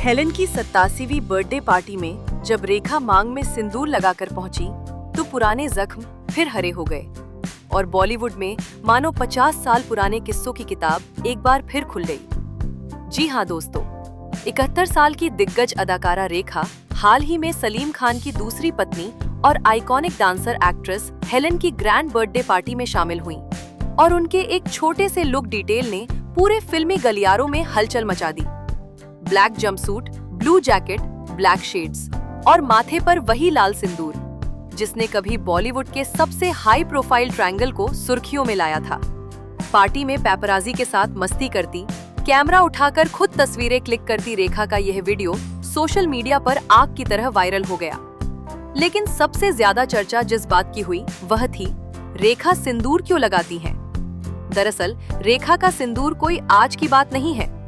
Helen की 87वीं birthday party में जब रेखा मांग में सिंदूर लगाकर पहुंची तो पुराने जख्म फिर हरे हो गए और बॉलीवुड में मानो 50 साल पुराने किस्सों की किताब एक बार फिर खुल गई। जी हाँ दोस्तों, 71 साल की दिग्गज अदाकारा रेखा हाल ही में सलीम खान की दूसरी पत्नी और आइकॉनिक डांसर एक्ट्रेस हेलेन की ग्रैंड बर्थडे पार्टी में शामिल हुईं और उनके एक छोटे से लुक डिटेल ने पूरे फिल्मी गलियारों में हलचल मचा दी। Black jumpsuit, blue jacket, black shades और माथे पर वही लाल सिंदूर जिसने कभी बॉलीवुड के सबसे हाई प्रोफाइल ट्रायंगल को सुर्खियों में लाया था। पार्टी में पैपराजी के साथ मस्ती करती, कैमरा उठाकर खुद तस्वीरें क्लिक करती रेखा का यह वीडियो सोशल मीडिया पर आग की तरह वायरल हो गया। लेकिन सबसे ज्यादा चर्चा जिस बात की हुई वह थी रेखा सिंदूर क्यों लगाती हैं। दरअसल रेखा का सिंदूर कोई आज की बात नहीं है।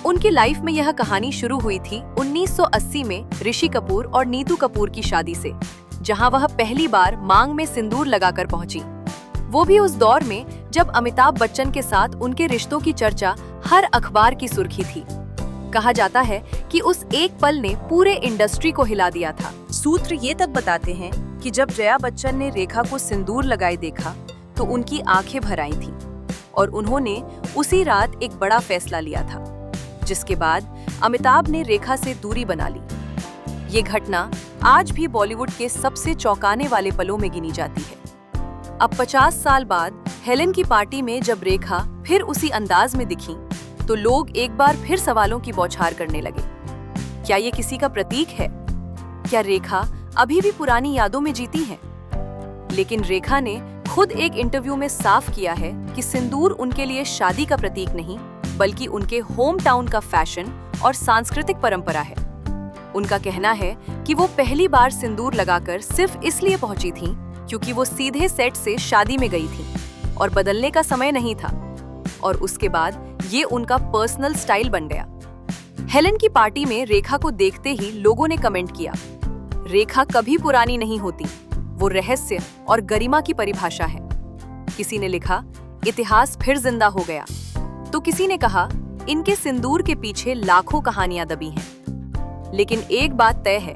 उनकी लाइफ में यह कहानी शुरू हुई थी 1980 में ऋषि कपूर और नीतू कपूर की शादी से, जहां वह पहली बार मांग में सिंदूर लगाकर पहुंची। वो भी उस दौर में जब अमिताभ बच्चन के साथ उनके रिश्तों की चर्चा हर अखबार की सुर्खी थी। कहा जाता है कि उस एक पल ने पूरे इंडस्ट्री को हिला दिया था। सूत्र ये तक बताते हैं कि जब जया बच्चन ने रेखा को सिंदूर लगाए देखा तो उनकी आंखें भर आई थीं और उन्होंने उसी रात एक बड़ा फैसला लिया था, जिसके बाद अमिताभ ने रेखा से दूरी बना ली। ये घटना आज भी बॉलीवुड के सबसे चौंकाने वाले पलों में गिनी जाती है। अब 50 साल बाद हेलेन की पार्टी में जब रेखा फिर उसी अंदाज में दिखी तो लोग एक बार फिर सवालों की बौछार करने लगे। क्या ये किसी का प्रतीक है? क्या रेखा अभी भी पुरानी यादों में जीती हैं? लेकिन रेखा ने खुद एक इंटरव्यू में साफ किया है कि सिंदूर उनके लिए शादी का प्रतीक नहीं बल्कि उनके होम टाउन का फैशन और सांस्कृतिक परंपरा है। उनका कहना है कि वो पहली बार सिंदूर लगाकर सिर्फ इसलिए पहुंची थीं क्योंकि वो सीधे सेट से शादी में गई थीं और बदलने का समय नहीं था, और उसके बाद ये उनका पर्सनल स्टाइल बन गया। हेलेन की पार्टी में रेखा को देखते ही लोगों ने कमेंट किया, रेखा कभी पुरानी नहीं होती, वो रहस्य और गरिमा की परिभाषा है। किसी ने लिखा, इतिहास फिर जिंदा हो गया, तो किसी ने कहा इनके सिंदूर के पीछे लाखों कहानियां दबी हैं। लेकिन एक बात तय है,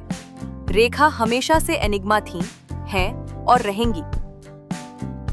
रेखा हमेशा से एनिग्मा थीं, हैं और रहेंगी।